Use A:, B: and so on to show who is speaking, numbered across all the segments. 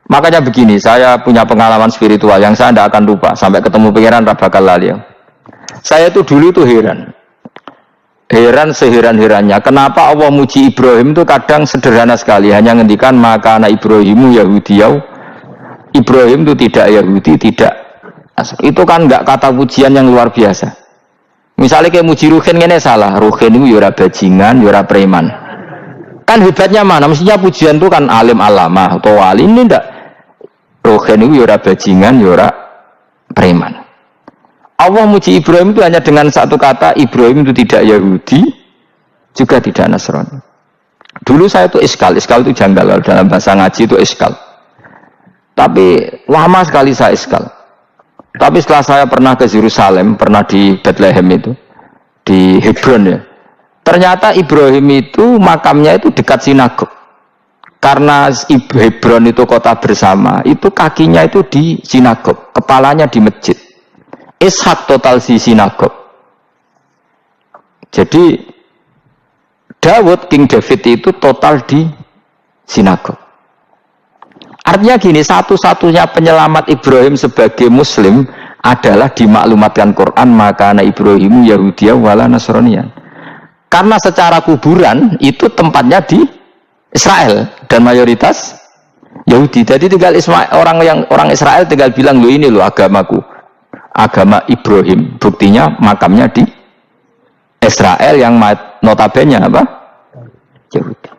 A: Makanya begini, saya punya pengalaman spiritual yang saya tidak akan lupa sampai ketemu pangeran ra bakal lali. Saya itu dulu itu heran seheran-herannya kenapa Allah muji Ibrahim itu kadang sederhana sekali, hanya ngendikan maka anak Ibrahimu Yahudiyau. Ibrahim itu tidak Yahudi, tidak. Itu kan enggak kata pujian yang luar biasa. Misalnya kayak muji Ruhin ini salah, Ruhin itu yura bajingan, yura preman. Kan hebatnya mana? Mestinya pujian itu kan alim alamah atau wali, ini enggak. Ruhin itu yura bajingan, yura preman. Allah muji Ibrahim itu hanya dengan satu kata, Ibrahim itu tidak Yahudi, juga tidak Nasrani. Dulu saya itu iskal itu janggal, dalam bahasa ngaji itu iskal. Tapi lama sekali saya iskal. Tapi setelah saya pernah ke Yerusalem, pernah di Bethlehem itu, di Hebron ya. Ternyata Ibrahim itu makamnya itu dekat sinagog. Karena Hebron itu kota bersama, itu kakinya itu di sinagog, kepalanya di masjid. Ishak total di sinagog. Jadi King David itu total di sinagog. Artinya gini, satu-satunya penyelamat Ibrahim sebagai Muslim adalah dimaklumatkan Quran maka anak Ibrahimu Yahudiyah wala Nasraniyan. Karena secara kuburan itu tempatnya di Israel dan mayoritas Yahudi. Jadi tinggal orang Israel tinggal bilang lo ini lo agamaku. Agama Ibrahim, buktinya makamnya di Israel yang notabene apa? Yahudi.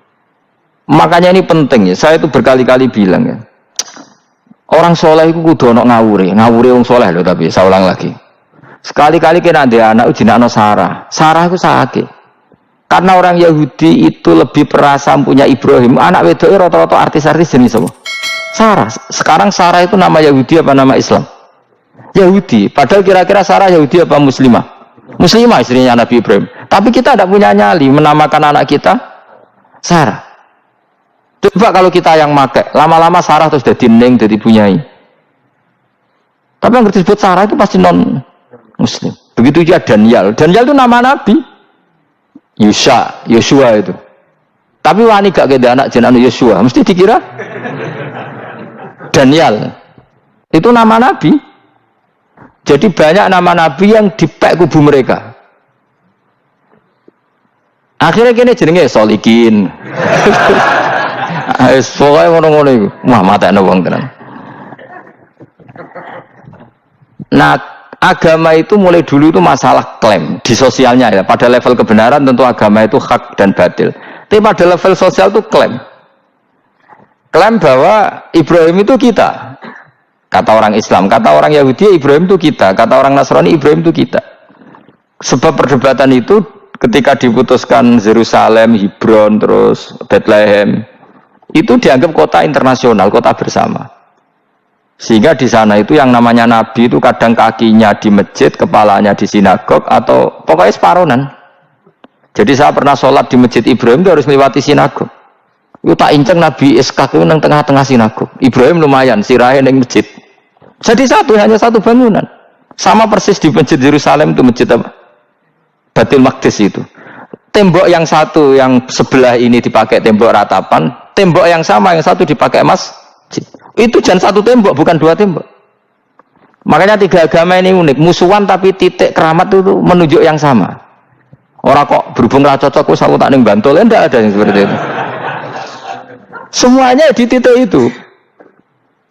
A: Makanya ini penting ya, saya itu berkali-kali bilang ya, orang soleh itu kudu ono ngawure orang soleh loh, tapi saya ulang lagi, sekali-kali kena ada anak jinakno Sarah itu sakit, karena orang Yahudi itu lebih perasa punya Ibrahim, anak wedoknya rata-rata artis-artis jenis apa? Sarah, sekarang Sarah itu nama Yahudi apa nama Islam? Yahudi, padahal kira-kira Sarah Yahudi apa Muslimah? Muslimah istrinya Nabi Ibrahim. Tapi kita tidak punya nyali menamakan anak kita Sarah. Coba kalau kita yang pakai, lama-lama Sarah terus jadi neng, jadi punyai. Tapi yang disebut Sarah itu pasti non Muslim. Begitu juga Daniel. Daniel itu nama Nabi. Yosua itu. Tapi wani gak ada anak jenenge Yosua, mesti dikira Daniel. Itu nama Nabi. Jadi banyak nama Nabi yang dipek kubu mereka. Akhirnya kini jenenge Solikin. Pokoknya ngono-ngono itu. Wah, matanya wong tenan. Nah, agama itu mulai dulu itu masalah klaim di sosialnya ya. Pada level kebenaran tentu agama itu hak dan batil. Tapi pada level sosial itu klaim. Klaim bahwa Ibrahim itu kita. Kata orang Islam, kata orang Yahudi Ibrahim itu kita, kata orang Nasrani Ibrahim itu kita. Sebab perdebatan itu ketika diputuskan Yerusalem, Hebron, terus Bethlehem, itu dianggap kota internasional, kota bersama. Sehingga di sana itu yang namanya Nabi itu kadang kakinya di masjid, kepalanya di sinagog, atau pokoknya separonan. Jadi saya pernah sholat di masjid Ibrahim itu harus melewati sinagog. Itu tak inceng Nabi Ishak itu nang tengah-tengah sinagog. Ibrahim lumayan, sirahe nang masjid. Jadi hanya satu bangunan. Sama persis di masjid Yerusalem itu masjid apa? Baitul Maqdis itu. Tembok yang satu yang sebelah ini dipakai tembok ratapan, tembok yang sama yang satu dipakai masjid. Itu jangan satu tembok, bukan dua tembok. Makanya tiga agama ini unik, musuhan tapi titik keramat itu menunjuk yang sama. Orang kok berhubung ra cocok wis aku tak ning Bantul, enggak ada yang seperti itu. Semuanya di titik itu.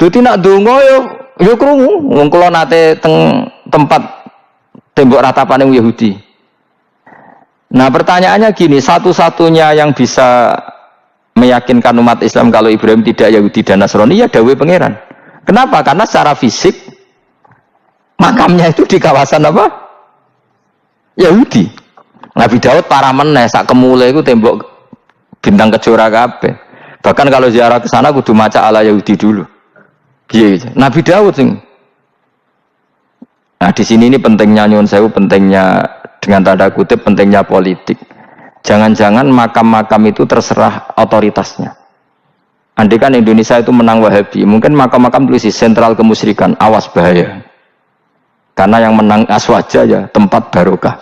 A: Dadi nak donga yo krungu wong kula nate teng tempat tembok ratapan yang Yahudi. Nah, pertanyaannya gini, satu-satunya yang bisa meyakinkan umat Islam kalau Ibrahim tidak Yahudi dan Nasrani ya dawuh pangeran. Kenapa? Karena secara fisik makamnya itu di kawasan apa? Yahudi. Nabi Daud para meneh sak kemule itu tembok bintang kejora kabeh. Bahkan kalau ziarah ke sana kudu maca ala Yahudi dulu. Piye Nabi Daud sing. Nah, di sini ini pentingnya nyuwun sewu, pentingnya dengan tanda kutip pentingnya politik. Jangan-jangan makam-makam itu terserah otoritasnya. Andai kan Indonesia itu menang Wahabi, mungkin makam-makam tulis sentral kemusyrikan, awas bahaya. Karena yang menang Aswaja ya tempat barokah.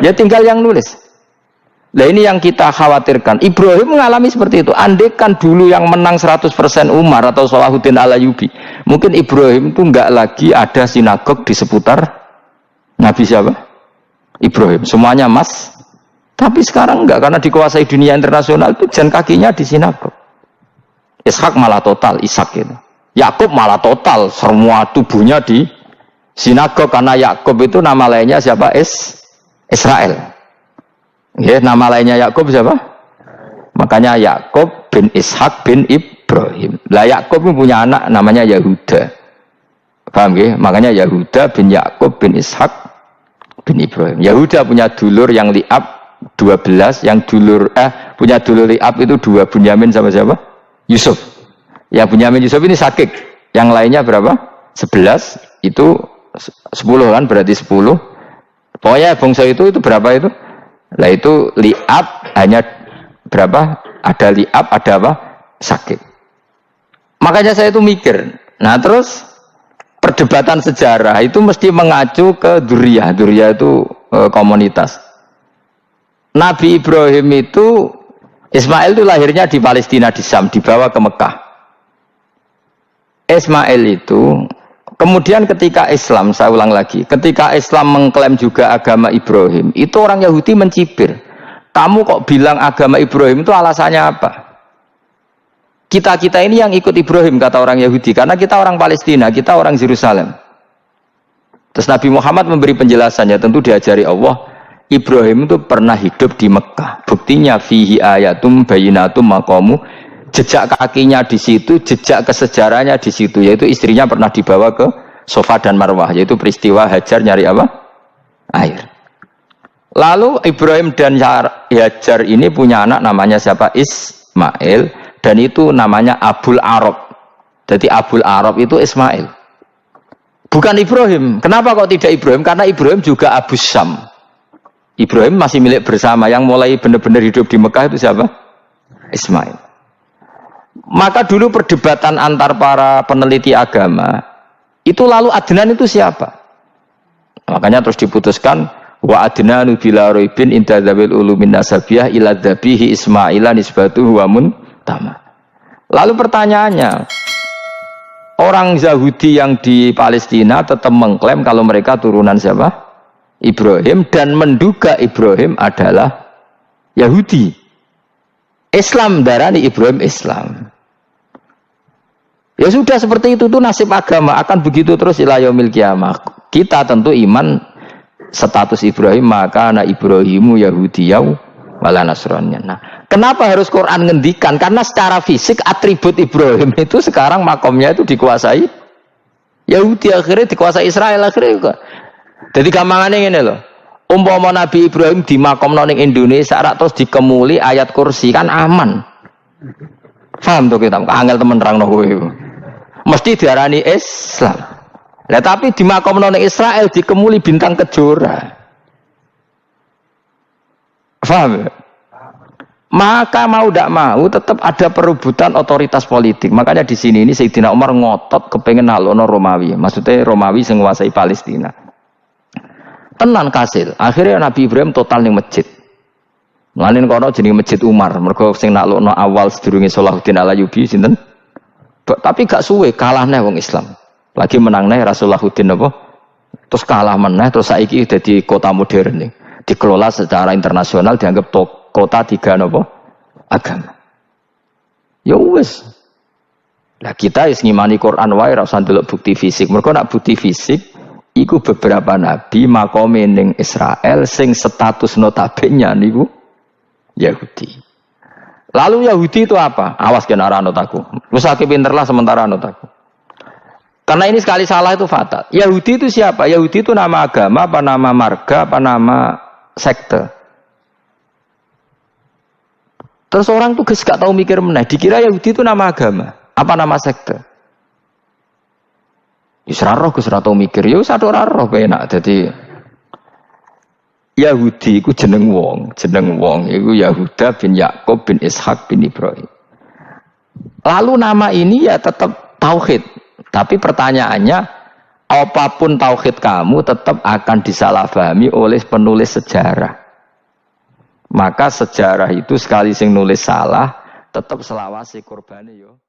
A: Ya tinggal yang nulis. Nah ini yang kita khawatirkan. Ibrahim mengalami seperti itu. Andaikan dulu yang menang 100% Umar atau Salahuddin Al-Ayyubi, mungkin Ibrahim itu enggak lagi ada sinagog di seputar Nabi siapa? Ibrahim. Semuanya emas. Tapi sekarang enggak, karena dikuasai dunia internasional itu jalan kakinya di sinagog. Ishak malah total, Ishak itu. Yakub malah total, semua tubuhnya di sinagog, karena Yakub itu nama lainnya siapa? Israel. Ya, nama lainnya Yakub siapa? Makanya Yakub bin Ishak bin Ibrahim. Lah Yakub punya anak namanya Yahuda. Paham ya? Makanya Yahuda bin Yakub bin Ishak bin Ibrahim. Yahuda punya dulur yang li'ab 12, yang dulur punya dulur li'ab itu 2, Bunyamin sama siapa? Yusuf. Ya Bunyamin Yusuf ini sakik. Yang lainnya berapa? 11, itu 10 kan, berarti 10. Pokoknya bangsa itu berapa itu? Lah itu li'ab hanya berapa? Ada li'ab, ada apa? Sakit. Makanya saya itu mikir. Nah terus perdebatan sejarah itu mesti mengacu ke Duriyah. Duriyah itu komunitas. Nabi Ibrahim itu, Ismail itu lahirnya di Palestina, di Syam, dibawa ke Mekah. Ismail itu kemudian ketika Islam, saya ulang lagi, ketika Islam mengklaim juga agama Ibrahim, itu orang Yahudi mencibir. Kamu kok bilang agama Ibrahim itu alasannya apa? Kita ini yang ikut Ibrahim, kata orang Yahudi, karena kita orang Palestina, kita orang Yerusalem. Terus Nabi Muhammad memberi penjelasannya, tentu diajari Allah, Ibrahim itu pernah hidup di Mekah. Buktinya fihi ayatum bayinatum maqamu, jejak kakinya di situ, jejak kesejarahnya di situ, yaitu istrinya pernah dibawa ke Safa dan Marwah, yaitu peristiwa Hajar nyari apa? Air. Lalu Ibrahim dan Hajar ini punya anak namanya siapa? Ismail, dan itu namanya Abul Arab. Jadi Abul Arab itu Ismail. Bukan Ibrahim. Kenapa kok tidak Ibrahim? Karena Ibrahim juga Abu Syam. Ibrahim masih milik bersama, yang mulai benar-benar hidup di Mekah itu siapa? Ismail. Maka dulu perdebatan antar para peneliti agama itu, lalu Adnan itu siapa? Makanya terus diputuskan wa adnanu bila roibin inda dzawil ulumin nasabiyah ila dzabihi Ismaila nisbatuhu wa muntama. Lalu pertanyaannya, orang Yahudi yang di Palestina tetap mengklaim kalau mereka turunan siapa? Ibrahim, dan menduga Ibrahim adalah Yahudi. Islam darani Ibrahim Islam. Ya sudah, seperti itu tuh nasib agama, akan begitu terus ila yaumil qiyamah. Kita tentu iman status Ibrahim, maka anak Ibrahimu Yahudiyau wala Nasraniyah. Nah, kenapa harus Quran ngendikan? Karena secara fisik atribut Ibrahim itu sekarang makomnya itu dikuasai Yahudi, akhirnya dikuasai Israel akhirnya juga. Jadi gampangannya ini loh. Umpama Nabi Ibrahim di makom ning Indonesia terus dikemuli ayat kursi, kan aman. Paham tuh kita? Angel temen rangno kowe. Mesti diarani Islam. Lah tapi di makom ning Israel dikemuli bintang kejora. Paham? Maka mau tidak mau tetap ada perebutan otoritas politik. Makanya di sini ini Sayyidina Umar ngotot kepengen nalono Romawi. Maksudnya Romawi sing nguasai Palestina. Tenan kasil. Akhirnya Nabi Ibrahim total ning masjid. Mulane kono jenenge Masjid Umar. Mergo sing naklukno awal sedurunge Salahuddin Al-Ayyubi sinten? Tapi gak suwe kalah neh wong Islam. Lagi menang neh Rasulullahuddin apa? Terus kalah meneh, terus saiki dadi kota modern nih. Dikelola secara internasional, dianggap kota 3 napa? Agama. Ya wis. Lah kita wis ngimani Quran wae ora usah ndelok bukti fisik. Mergo nak bukti fisik iku beberapa nabi makome ning Israel sing status notabene niku Yahudi. Lalu Yahudi itu apa? Awas kena anut aku. Wis akeh pinterlah sementara anut aku. Karena ini sekali salah itu fatal. Yahudi itu siapa? Yahudi itu nama agama, apa nama marga, apa nama sekte. Terus orang tuh gak tahu mikir meneh, dikira Yahudi itu nama agama, apa nama sekte. Israroh Gus ora tau mikir, ya wis ora roh penak. Dadi Yahudi iku jeneng wong iku Yahuda bin Yakub bin Ishak bin Ibrahim. Lalu nama ini ya tetap tauhid, tapi pertanyaannya apapun tauhid kamu tetap akan disalahpahami oleh penulis sejarah. Maka sejarah itu sekali sing nulis salah, tetap selawase korbane yo.